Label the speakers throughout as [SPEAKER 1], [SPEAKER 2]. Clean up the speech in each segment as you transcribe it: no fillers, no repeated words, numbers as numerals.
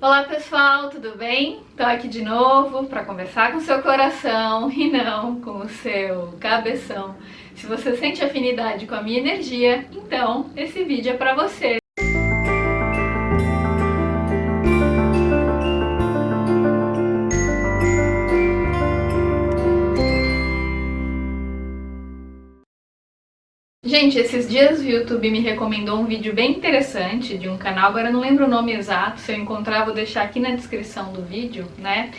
[SPEAKER 1] Olá pessoal, tudo bem? Tô aqui de novo para conversar com o seu coração e não com o seu cabeção. Se você sente afinidade com a minha energia, então esse vídeo é para você. Gente, esses dias o YouTube me recomendou um vídeo bem interessante de um canal, agora eu não lembro o nome exato, se eu encontrar vou deixar aqui na descrição do vídeo, né?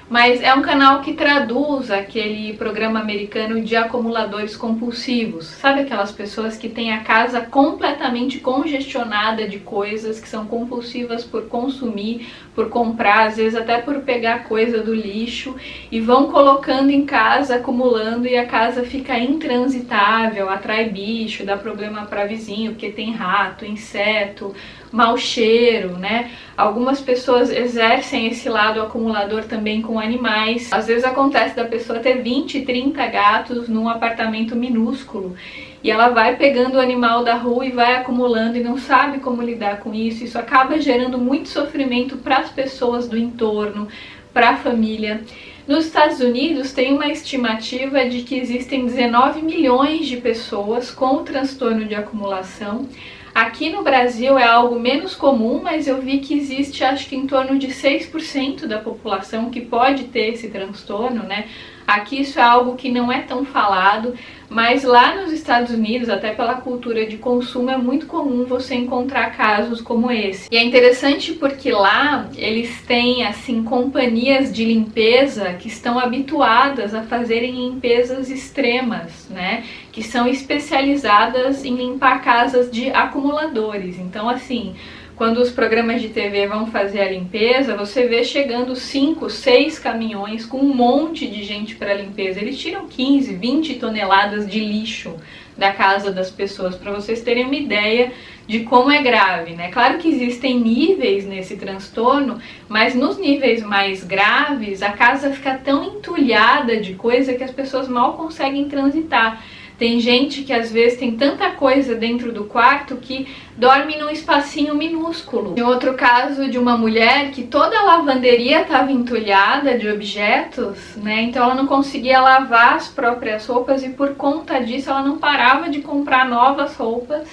[SPEAKER 1] Mas é um canal que traduz aquele programa americano de acumuladores compulsivos. Sabe aquelas pessoas que têm a casa completamente congestionada de coisas, que são compulsivas por consumir, por comprar, às vezes até por pegar coisa do lixo e vão colocando em casa, acumulando, e a casa fica intransitável, atrai bicho, dá problema para vizinho, porque tem rato, inseto, mau cheiro, né? Algumas pessoas exercem esse lado acumulador também com animais. Às vezes acontece da pessoa ter 20, 30 gatos num apartamento minúsculo e ela vai pegando o animal da rua e vai acumulando e não sabe como lidar com isso. Isso acaba gerando muito sofrimento para as pessoas do entorno, para a família. Nos Estados Unidos tem uma estimativa de que existem 19 milhões de pessoas com transtorno de acumulação. Aqui no Brasil é algo menos comum, mas eu vi que existe, acho que em torno de 6% da população que pode ter esse transtorno, né? Aqui isso é algo que não é tão falado, mas lá nos Estados Unidos, até pela cultura de consumo, é muito comum você encontrar casos como esse. E é interessante porque lá eles têm, assim, companhias de limpeza que estão habituadas a fazerem limpezas extremas, né? Que são especializadas em limpar casas de acumuladores. Então, assim, quando os programas de TV vão fazer a limpeza, você vê chegando 5, 6 caminhões com um monte de gente para limpeza. Eles tiram 15, 20 toneladas de lixo da casa das pessoas, para vocês terem uma ideia de como é grave, né? Claro que existem níveis nesse transtorno, mas nos níveis mais graves, a casa fica tão entulhada de coisa que as pessoas mal conseguem transitar. Tem gente que às vezes tem tanta coisa dentro do quarto que dorme num espacinho minúsculo. Tem outro caso de uma mulher que toda a lavanderia estava entulhada de objetos, né? Então ela não conseguia lavar as próprias roupas e por conta disso ela não parava de comprar novas roupas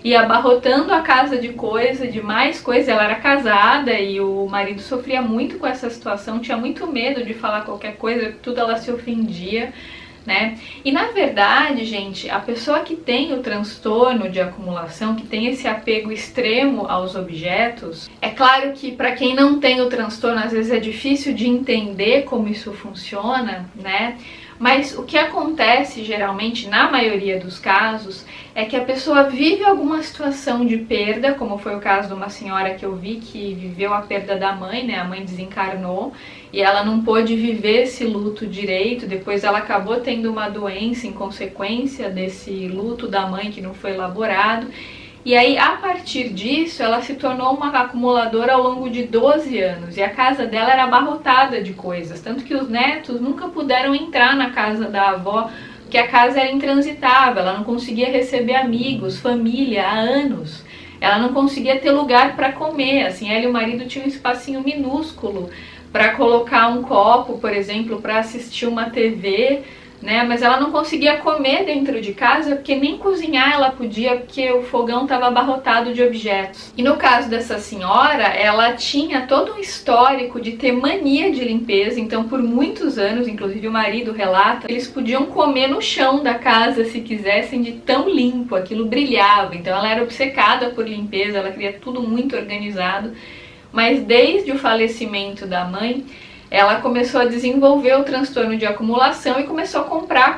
[SPEAKER 1] e abarrotando a casa de coisa, de mais coisa. Ela era casada e o marido sofria muito com essa situação, tinha muito medo de falar qualquer coisa, tudo ela se ofendia, né? E na verdade, gente, a pessoa que tem o transtorno de acumulação, que tem esse apego extremo aos objetos, é claro que para quem não tem o transtorno, às vezes é difícil de entender como isso funciona, né? Mas o que acontece geralmente, na maioria dos casos, é que a pessoa vive alguma situação de perda, como foi o caso de uma senhora que eu vi que viveu a perda da mãe, né? A mãe desencarnou e ela não pôde viver esse luto direito, depois ela acabou tendo uma doença em consequência desse luto da mãe que não foi elaborado. E aí, a partir disso, ela se tornou uma acumuladora ao longo de 12 anos. E a casa dela era abarrotada de coisas. Tanto que os netos nunca puderam entrar na casa da avó, porque a casa era intransitável. Ela não conseguia receber amigos, família, há anos. Ela não conseguia ter lugar para comer. Assim, ela e o marido tinham um espacinho minúsculo para colocar um copo, por exemplo, para assistir uma TV, né? Mas ela não conseguia comer dentro de casa porque nem cozinhar ela podia, porque o fogão estava abarrotado de objetos. E no caso dessa senhora, ela tinha todo um histórico de ter mania de limpeza, então por muitos anos, inclusive o marido relata, eles podiam comer no chão da casa se quisessem, de tão limpo, aquilo brilhava. Então ela era obcecada por limpeza, ela queria tudo muito organizado, mas desde o falecimento da mãe, ela começou a desenvolver o transtorno de acumulação e começou a comprar,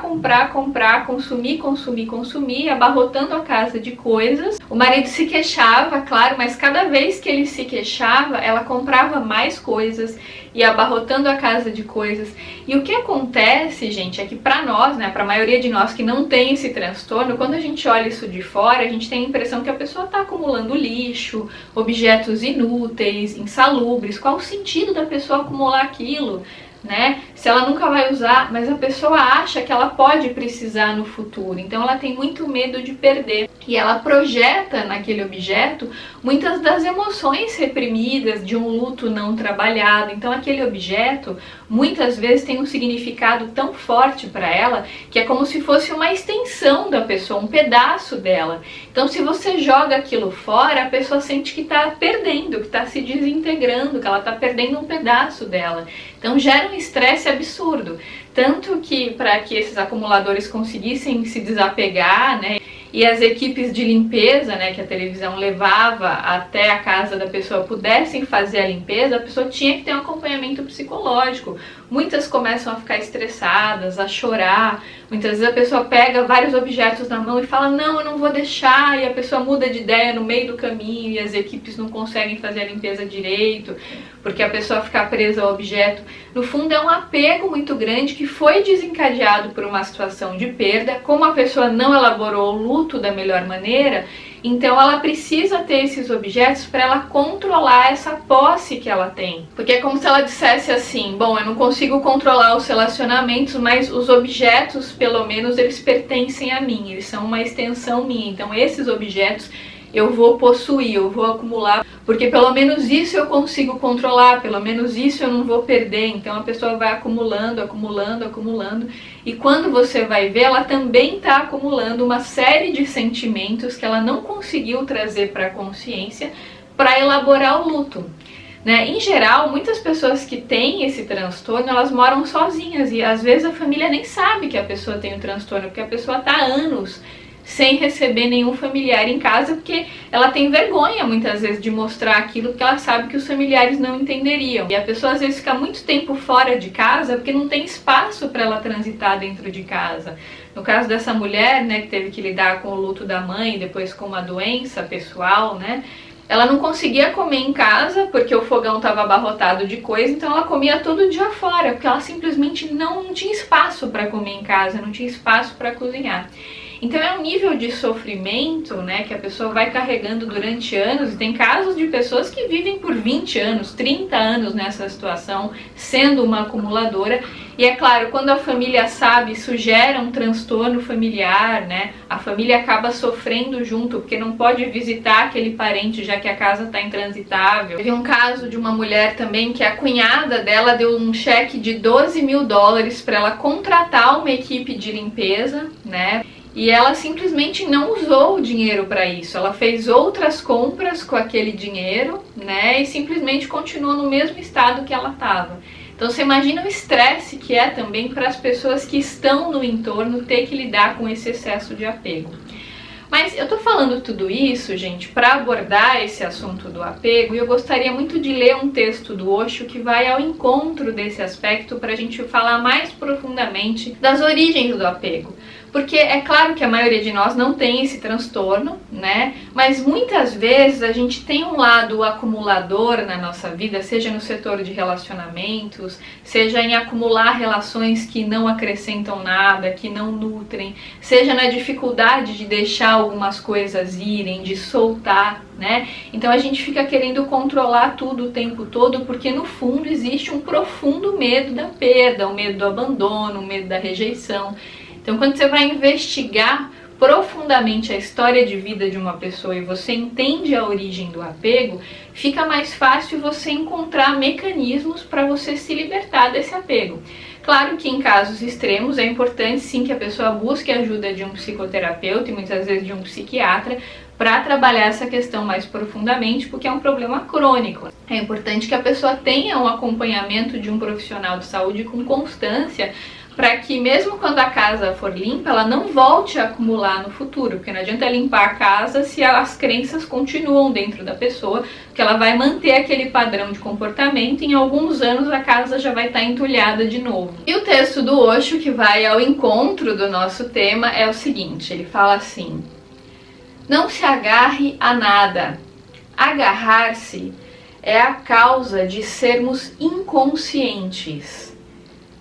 [SPEAKER 1] consumir, abarrotando a casa de coisas. O marido se queixava, claro, mas cada vez que ele se queixava, ela comprava mais coisas e abarrotando a casa de coisas. E o que acontece, gente, é que para nós, né, para a maioria de nós que não tem esse transtorno, quando a gente olha isso de fora, a gente tem a impressão que a pessoa está acumulando lixo, objetos inúteis, insalubres. Qual o sentido da pessoa acumular aquilo? né? Se ela nunca vai usar, mas a pessoa acha que ela pode precisar no futuro, então ela tem muito medo de perder e ela projeta naquele objeto muitas das emoções reprimidas de um luto não trabalhado. Então aquele objeto muitas vezes tem um significado tão forte para ela que é como se fosse uma extensão da pessoa, um pedaço dela. Então se você joga aquilo fora, a pessoa sente que está perdendo, que está se desintegrando, que ela está perdendo um pedaço dela. Então gera um estresse absurdo, tanto que para que esses acumuladores conseguissem se desapegar, né, e as equipes de limpeza, né, que a televisão levava até a casa da pessoa pudessem fazer a limpeza, a pessoa tinha que ter um acompanhamento psicológico. Muitas começam a ficar estressadas, a chorar. Muitas vezes a pessoa pega vários objetos na mão e fala, não, eu não vou deixar, e a pessoa muda de ideia no meio do caminho e as equipes não conseguem fazer a limpeza direito, porque a pessoa fica presa ao objeto. No fundo é um apego muito grande que foi desencadeado por uma situação de perda. Como a pessoa não elaborou o luto da melhor maneira, então ela precisa ter esses objetos para ela controlar essa posse que ela tem. Porque é como se ela dissesse assim, bom, eu não consigo controlar os relacionamentos, mas os objetos, pelo menos, eles pertencem a mim, eles são uma extensão minha. Então esses objetos eu vou possuir, eu vou acumular, porque pelo menos isso eu consigo controlar, pelo menos isso eu não vou perder. Então a pessoa vai acumulando, acumulando, acumulando, e quando você vai ver, ela também está acumulando uma série de sentimentos que ela não conseguiu trazer para a consciência para elaborar o luto. Né? Em geral, muitas pessoas que têm esse transtorno, elas moram sozinhas, e às vezes a família nem sabe que a pessoa tem o transtorno, porque a pessoa está há anos sem receber nenhum familiar em casa, porque ela tem vergonha muitas vezes de mostrar aquilo que ela sabe que os familiares não entenderiam. E a pessoa às vezes fica muito tempo fora de casa porque não tem espaço para ela transitar dentro de casa. No caso dessa mulher, né, que teve que lidar com o luto da mãe, depois com uma doença pessoal, né, ela não conseguia comer em casa porque o fogão estava abarrotado de coisa, então ela comia todo dia fora, porque ela simplesmente não tinha espaço para comer em casa, não tinha espaço para cozinhar. Então é um nível de sofrimento, né, que a pessoa vai carregando durante anos, e tem casos de pessoas que vivem por 20 anos, 30 anos nessa situação, sendo uma acumuladora. E é claro, quando a família sabe, isso gera um transtorno familiar, né, a família acaba sofrendo junto, porque não pode visitar aquele parente, já que a casa está intransitável. Teve um caso de uma mulher também que a cunhada dela deu um cheque de $12 mil para ela contratar uma equipe de limpeza, né, e ela simplesmente não usou o dinheiro para isso. Ela fez outras compras com aquele dinheiro, né, e simplesmente continuou no mesmo estado que ela estava. Então você imagina o estresse que é também para as pessoas que estão no entorno ter que lidar com esse excesso de apego. Mas eu tô falando tudo isso, gente, para abordar esse assunto do apego, e eu gostaria muito de ler um texto do Osho que vai ao encontro desse aspecto para a gente falar mais profundamente das origens do apego. Porque é claro que a maioria de nós não tem esse transtorno, né? Mas muitas vezes a gente tem um lado acumulador na nossa vida, seja no setor de relacionamentos, seja em acumular relações que não acrescentam nada, que não nutrem, seja na dificuldade de deixar algumas coisas irem, de soltar, né? Então a gente fica querendo controlar tudo o tempo todo, porque no fundo existe um profundo medo da perda, o medo do abandono, o medo da rejeição. Então, quando você vai investigar profundamente a história de vida de uma pessoa e você entende a origem do apego, fica mais fácil você encontrar mecanismos para você se libertar desse apego. Claro que em casos extremos é importante sim que a pessoa busque a ajuda de um psicoterapeuta e muitas vezes de um psiquiatra para trabalhar essa questão mais profundamente, porque é um problema crônico. É importante que a pessoa tenha um acompanhamento de um profissional de saúde com constância, para que mesmo quando a casa for limpa, ela não volte a acumular no futuro, porque não adianta limpar a casa se as crenças continuam dentro da pessoa, porque ela vai manter aquele padrão de comportamento e em alguns anos a casa já vai estar entulhada de novo. E o texto do Osho, que vai ao encontro do nosso tema, é o seguinte, ele fala assim: não se agarre a nada. Agarrar-se é a causa de sermos inconscientes.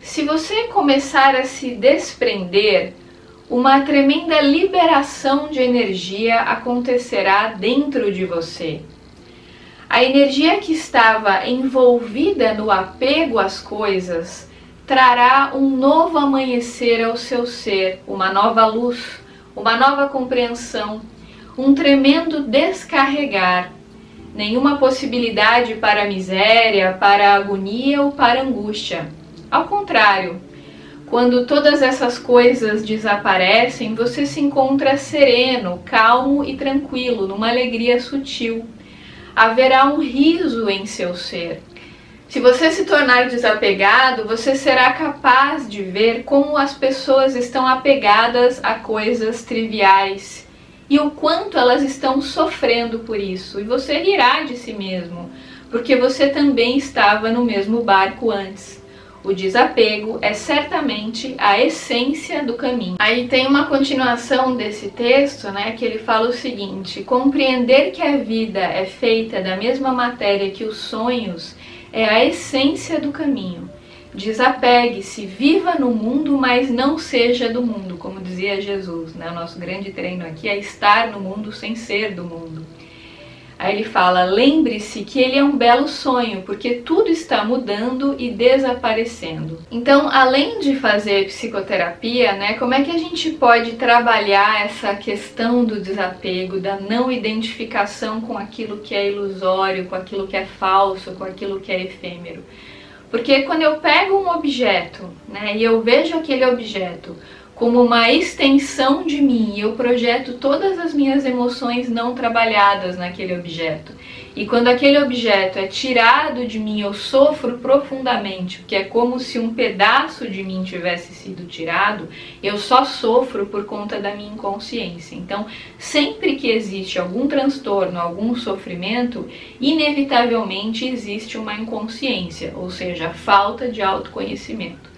[SPEAKER 1] Se você começar a se desprender, uma tremenda liberação de energia acontecerá dentro de você. A energia que estava envolvida no apego às coisas trará um novo amanhecer ao seu ser, uma nova luz, uma nova compreensão, um tremendo descarregar. Nenhuma possibilidade para a miséria, para a agonia ou para a angústia. Ao contrário, quando todas essas coisas desaparecem, você se encontra sereno, calmo e tranquilo, numa alegria sutil. Haverá um riso em seu ser. Se você se tornar desapegado, você será capaz de ver como as pessoas estão apegadas a coisas triviais e o quanto elas estão sofrendo por isso. E você rirá de si mesmo, porque você também estava no mesmo barco antes. O desapego é certamente a essência do caminho. Aí tem uma continuação desse texto, né, que ele fala o seguinte: compreender que a vida é feita da mesma matéria que os sonhos é a essência do caminho. Desapegue-se, viva no mundo, mas não seja do mundo, como dizia Jesus, né? O nosso grande treino aqui é estar no mundo sem ser do mundo. Aí ele fala, lembre-se que ele é um belo sonho, porque tudo está mudando e desaparecendo. Então, além de fazer psicoterapia, né, como é que a gente pode trabalhar essa questão do desapego, da não identificação com aquilo que é ilusório, com aquilo que é falso, com aquilo que é efêmero? Porque quando eu pego um objeto, né, e eu vejo aquele objeto como uma extensão de mim, eu projeto todas as minhas emoções não trabalhadas naquele objeto. E quando aquele objeto é tirado de mim, eu sofro profundamente, porque é como se um pedaço de mim tivesse sido tirado, eu só sofro por conta da minha inconsciência. Então, sempre que existe algum transtorno, algum sofrimento, inevitavelmente existe uma inconsciência, ou seja, falta de autoconhecimento.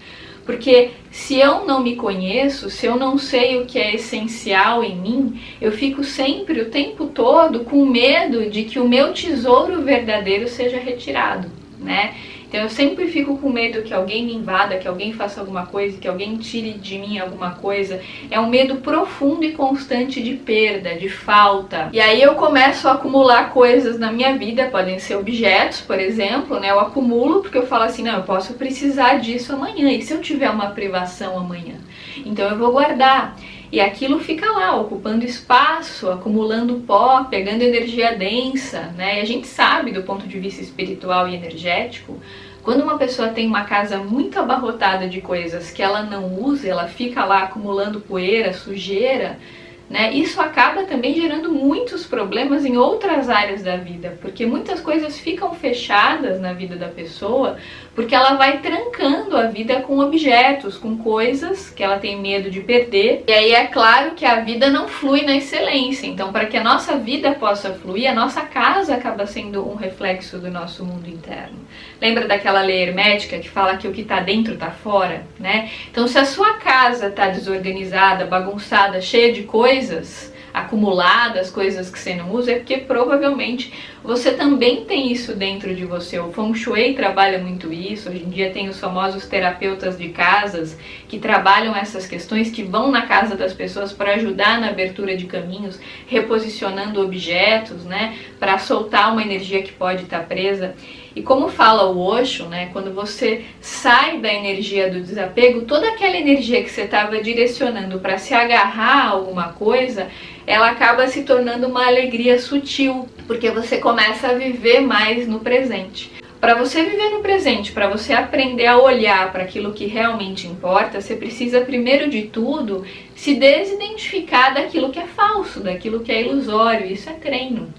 [SPEAKER 1] Porque se eu não me conheço, se eu não sei o que é essencial em mim, eu fico sempre, o tempo todo, com medo de que o meu tesouro verdadeiro seja retirado, né? Então eu sempre fico com medo que alguém me invada, que alguém faça alguma coisa, que alguém tire de mim alguma coisa. É um medo profundo e constante de perda, de falta. E aí eu começo a acumular coisas na minha vida, podem ser objetos, por exemplo, né? Eu acumulo porque eu falo assim, não, eu posso precisar disso amanhã. E se eu tiver uma privação amanhã? Então eu vou guardar. E aquilo fica lá, ocupando espaço, acumulando pó, pegando energia densa, né? E a gente sabe, do ponto de vista espiritual e energético, quando uma pessoa tem uma casa muito abarrotada de coisas que ela não usa, ela fica lá acumulando poeira, sujeira, né? Isso acaba também gerando muitos problemas em outras áreas da vida, porque muitas coisas ficam fechadas na vida da pessoa, porque ela vai trancando a vida com objetos, com coisas que ela tem medo de perder. E aí é claro que a vida não flui na excelência. Então, para que a nossa vida possa fluir, a nossa casa acaba sendo um reflexo do nosso mundo interno. Lembra daquela lei hermética que fala que o que está dentro está fora, né? Então, se a sua casa está desorganizada, bagunçada, cheia de coisas acumuladas, coisas que você não usa, é porque provavelmente você também tem isso dentro de você. O Feng Shui trabalha muito isso. Hoje em dia tem os famosos terapeutas de casas que trabalham essas questões, que vão na casa das pessoas para ajudar na abertura de caminhos, reposicionando objetos, né, para soltar uma energia que pode estar presa. E como fala o Osho, né, quando você sai da energia do desapego, toda aquela energia que você estava direcionando para se agarrar a alguma coisa, ela acaba se tornando uma alegria sutil, porque você começa a viver mais no presente. Para você viver no presente, para você aprender a olhar para aquilo que realmente importa, você precisa, primeiro de tudo, se desidentificar daquilo que é falso, daquilo que é ilusório. Isso é treino.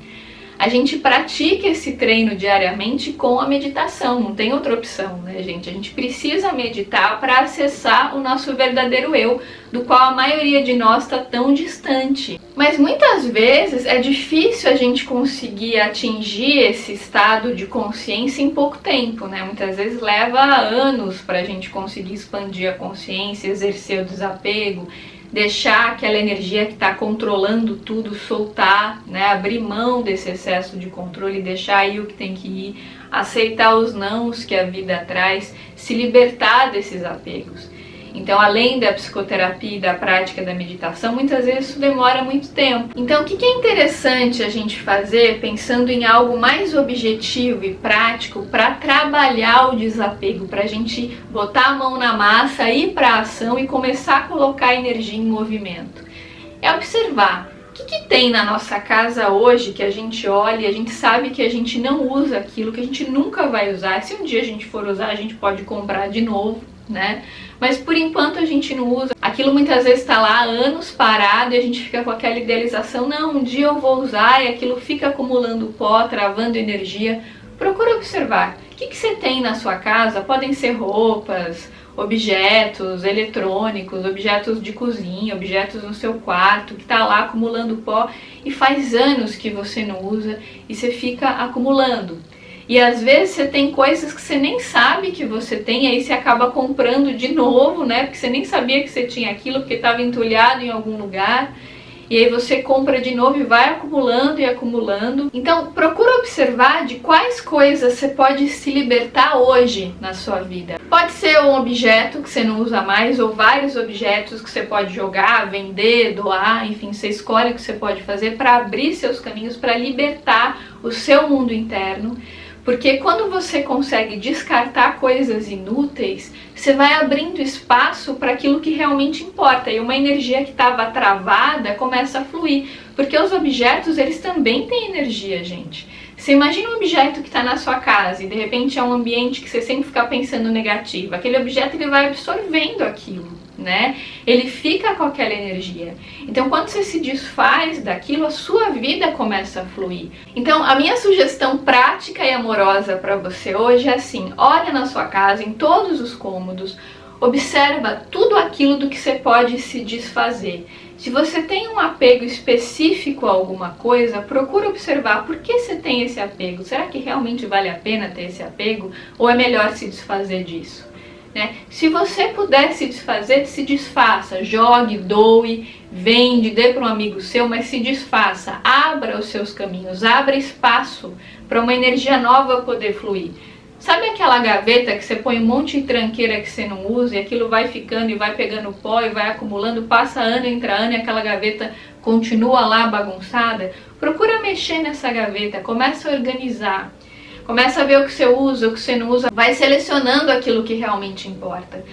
[SPEAKER 1] A gente pratica esse treino diariamente com a meditação, não tem outra opção, né, gente? A gente precisa meditar para acessar o nosso verdadeiro eu, do qual a maioria de nós está tão distante. Mas muitas vezes é difícil a gente conseguir atingir esse estado de consciência em pouco tempo, né? Muitas vezes leva anos para a gente conseguir expandir a consciência, exercer o desapego, deixar aquela energia que está controlando tudo soltar, né? Abrir mão desse excesso de controle, deixar aí o que tem que ir, aceitar os nãos que a vida traz, se libertar desses apegos. Então, além da psicoterapia e da prática da meditação, muitas vezes isso demora muito tempo. Então, o que é interessante a gente fazer pensando em algo mais objetivo e prático para trabalhar o desapego, para a gente botar a mão na massa, ir para a ação e começar a colocar a energia em movimento? É observar o que tem na nossa casa hoje que a gente olha e a gente sabe que a gente não usa aquilo, que a gente nunca vai usar. Se um dia a gente for usar, a gente pode comprar de novo, né? Mas por enquanto a gente não usa. Aquilo muitas vezes está lá há anos parado e a gente fica com aquela idealização, não, um dia eu vou usar, e aquilo fica acumulando pó, travando energia. Procura observar. O que você tem na sua casa? Podem ser roupas, objetos eletrônicos, objetos de cozinha, objetos no seu quarto, que está lá acumulando pó e faz anos que você não usa e você fica acumulando. E às vezes você tem coisas que você nem sabe que você tem, e aí você acaba comprando de novo, né? Porque você nem sabia que você tinha aquilo, porque estava entulhado em algum lugar. E aí você compra de novo e vai acumulando e acumulando. Então procura observar de quais coisas você pode se libertar hoje na sua vida. Pode ser um objeto que você não usa mais, ou vários objetos que você pode jogar, vender, doar, enfim, você escolhe o que você pode fazer para abrir seus caminhos, para libertar o seu mundo interno. Porque quando você consegue descartar coisas inúteis, você vai abrindo espaço para aquilo que realmente importa. E uma energia que estava travada começa a fluir. Porque os objetos, eles também têm energia, gente. Você imagina um objeto que está na sua casa e de repente é um ambiente que você sempre fica pensando negativo. Aquele objeto, ele vai absorvendo aquilo, né? Ele fica com aquela energia. Então, quando você se desfaz daquilo, a sua vida começa a fluir. Então, a minha sugestão prática e amorosa para você hoje é assim: olha na sua casa, em todos os cômodos, observa tudo aquilo do que você pode se desfazer. Se você tem um apego específico a alguma coisa, procura observar por que você tem esse apego. Será que realmente vale a pena ter esse apego? Ou é melhor se desfazer disso? Né? Se você puder se desfazer, se desfaça. Jogue, doe, vende, dê para um amigo seu, mas se desfaça. Abra os seus caminhos, abra espaço para uma energia nova poder fluir. Sabe aquela gaveta que você põe um monte de tranqueira que você não usa e aquilo vai ficando e vai pegando pó e vai acumulando, passa ano, entra ano e aquela gaveta continua lá bagunçada? Procura mexer nessa gaveta, começa a organizar. Começa a ver o que você usa, o que você não usa, vai selecionando aquilo que realmente importa.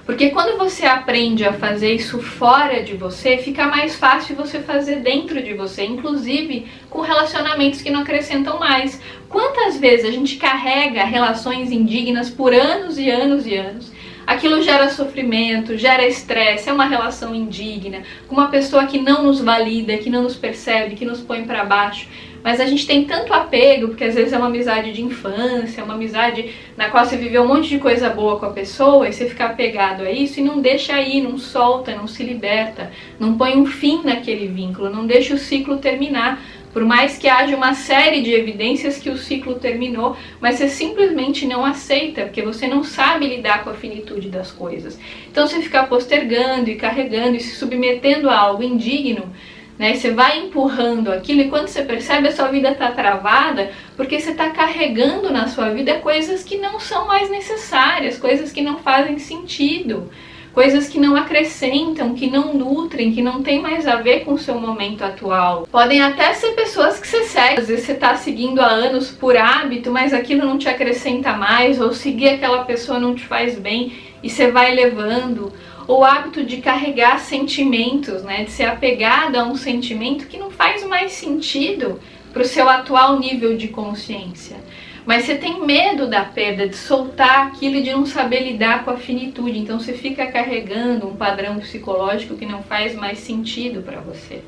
[SPEAKER 1] Porque quando você aprende a fazer isso fora de você, fica mais fácil você fazer dentro de você, inclusive com relacionamentos que não acrescentam mais. Quantas vezes a gente carrega relações indignas por anos e anos e anos? Aquilo gera sofrimento, gera estresse, é uma relação indigna, com uma pessoa que não nos valida, que não nos percebe, que nos põe para baixo. Mas a gente tem tanto apego, porque às vezes é uma amizade de infância, uma amizade na qual você viveu um monte de coisa boa com a pessoa e você fica apegado a isso e não deixa aí, não solta, não se liberta, não põe um fim naquele vínculo, não deixa o ciclo terminar. Por mais que haja uma série de evidências que o ciclo terminou, mas você simplesmente não aceita, porque você não sabe lidar com a finitude das coisas. Então você fica postergando e carregando e se submetendo a algo indigno, né? Você vai empurrando aquilo e quando você percebe, a sua vida está travada porque você está carregando na sua vida coisas que não são mais necessárias, coisas que não fazem sentido, coisas que não acrescentam, que não nutrem, que não tem mais a ver com o seu momento atual. Podem até ser pessoas que você segue, às vezes você está seguindo há anos por hábito, mas aquilo não te acrescenta mais, ou seguir aquela pessoa não te faz bem e você vai levando. O hábito de carregar sentimentos, né? De ser apegado a um sentimento que não faz mais sentido para o seu atual nível de consciência. Mas você tem medo da perda, de soltar aquilo e de não saber lidar com a finitude. Então você fica carregando um padrão psicológico que não faz mais sentido para você.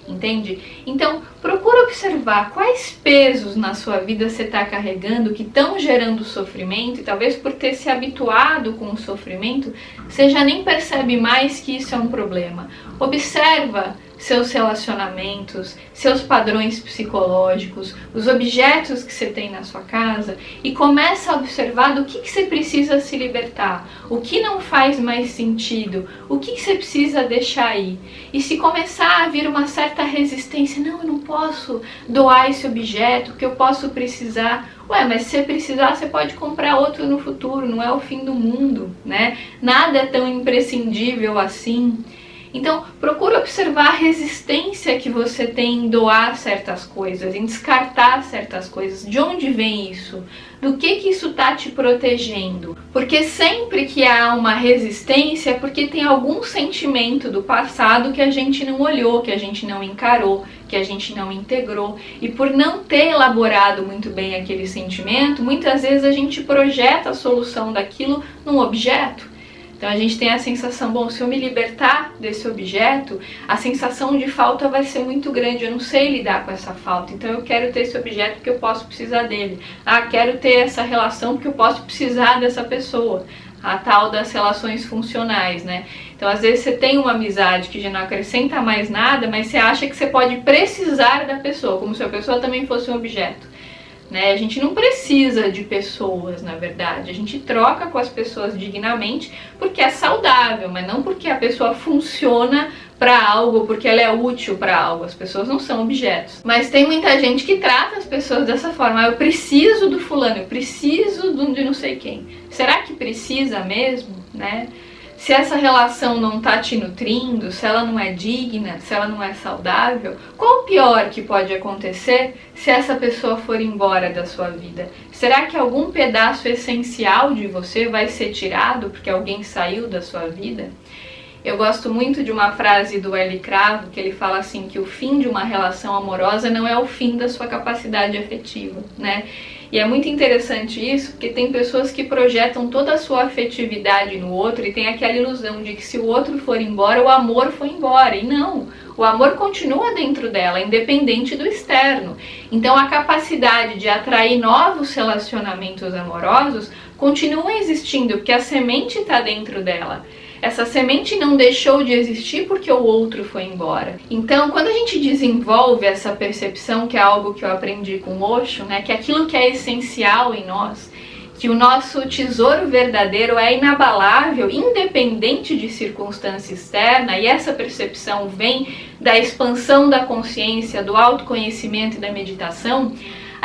[SPEAKER 1] Entende? Então procura observar quais pesos na sua vida você está carregando que estão gerando sofrimento, e talvez por ter se habituado com o sofrimento, você já nem percebe mais que isso é um problema. Observa seus relacionamentos, seus padrões psicológicos, os objetos que você tem na sua casa e começa a observar do que você precisa se libertar, o que não faz mais sentido, o que você precisa deixar aí. E se começar a vir uma certa resistência, não, eu não posso doar esse objeto, porque eu posso precisar, Ué, mas se você precisar, você pode comprar outro no futuro, não é o fim do mundo, né? Nada é tão imprescindível assim. Então, procura observar a resistência que você tem em doar certas coisas, em descartar certas coisas. De onde vem isso? Do que isso está te protegendo? Porque sempre que há uma resistência é porque tem algum sentimento do passado que a gente não olhou, que a gente não encarou, que a gente não integrou. E por não ter elaborado muito bem aquele sentimento, muitas vezes a gente projeta a solução daquilo num objeto. Então a gente tem a sensação, bom, se eu me libertar desse objeto, a sensação de falta vai ser muito grande, eu não sei lidar com essa falta, então eu quero ter esse objeto porque eu posso precisar dele. Ah, quero ter essa relação porque eu posso precisar dessa pessoa. A tal das relações funcionais, né? Então às vezes você tem uma amizade que já não acrescenta mais nada, mas você acha que você pode precisar da pessoa, como se a pessoa também fosse um objeto. Né? A gente não precisa de pessoas, na verdade, a gente troca com as pessoas dignamente porque é saudável, mas não porque a pessoa funciona para algo, porque ela é útil para algo. As pessoas não são objetos. Mas tem muita gente que trata as pessoas dessa forma. Eu preciso do fulano, eu preciso de não sei quem. Será que precisa mesmo, né? Se essa relação não tá te nutrindo, se ela não é digna, se ela não é saudável, qual o pior que pode acontecer se essa pessoa for embora da sua vida? Será que algum pedaço essencial de você vai ser tirado porque alguém saiu da sua vida? Eu gosto muito de uma frase do Eli Cravo, que ele fala assim, que o fim de uma relação amorosa não é o fim da sua capacidade afetiva, né? E é muito interessante isso, porque tem pessoas que projetam toda a sua afetividade no outro e tem aquela ilusão de que se o outro for embora, o amor foi embora. E não, o amor continua dentro dela, independente do externo. Então a capacidade de atrair novos relacionamentos amorosos continua existindo, porque a semente está dentro dela. Essa semente não deixou de existir porque o outro foi embora. Então, quando a gente desenvolve essa percepção, que é algo que eu aprendi com Osho, né, que aquilo que é essencial em nós, que o nosso tesouro verdadeiro é inabalável, independente de circunstância externa, e essa percepção vem da expansão da consciência, do autoconhecimento e da meditação,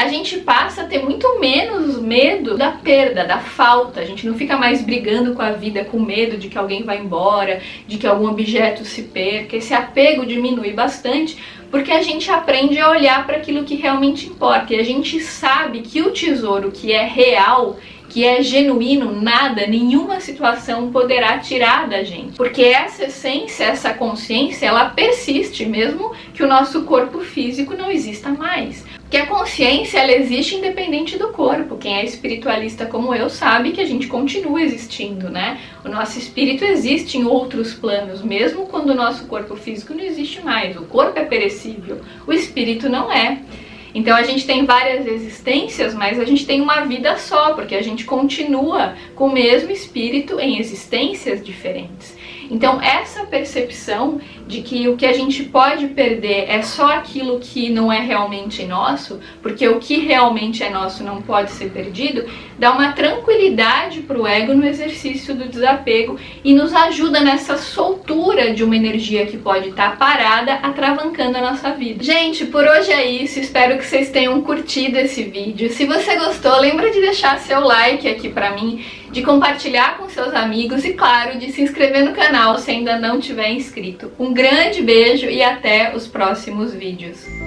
[SPEAKER 1] a gente passa a ter muito menos medo da perda, da falta. A gente não fica mais brigando com a vida com medo de que alguém vai embora, de que algum objeto se perca. Esse apego diminui bastante porque a gente aprende a olhar para aquilo que realmente importa. E a gente sabe que o tesouro que é real, que é genuíno, nada, nenhuma situação poderá tirar da gente. Porque essa essência, essa consciência, ela persiste mesmo que o nosso corpo físico não exista mais. Porque a consciência, ela existe independente do corpo. Quem é espiritualista como eu sabe que a gente continua existindo, né? O nosso espírito existe em outros planos, mesmo quando o nosso corpo físico não existe mais. O corpo é perecível, o espírito não é. Então a gente tem várias existências, mas a gente tem uma vida só, porque a gente continua com o mesmo espírito em existências diferentes. Então essa percepção de que o que a gente pode perder é só aquilo que não é realmente nosso, porque o que realmente é nosso não pode ser perdido, dá uma tranquilidade para o ego no exercício do desapego e nos ajuda nessa soltura de uma energia que pode estar parada, atravancando a nossa vida. Gente, por hoje é isso, espero que vocês tenham curtido esse vídeo. Se você gostou, lembra de deixar seu like aqui pra mim, de compartilhar com seus amigos e, claro, de se inscrever no canal se ainda não tiver inscrito. Um grande beijo e até os próximos vídeos.